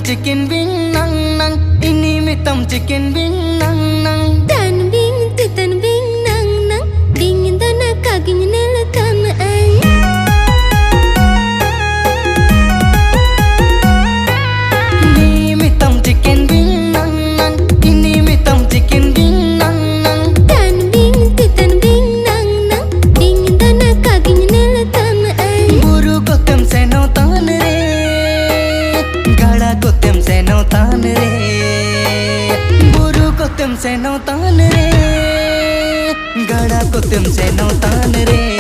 chicken wing nang nang, ini mitam chicken wing nang nang. Tan wing titan wing nang nang, dingin dana kaging nela tan ay. Ni mitam chicken wing nang nang, ini mitam chicken wing nang nang. Tan wing titan wing nang nang, dingin dana kaging nela tan ay. Buru ko tem se no tan re, gada ko tem se no tan re. Buru ko tem se no tan re, gada ko tem se no tan re.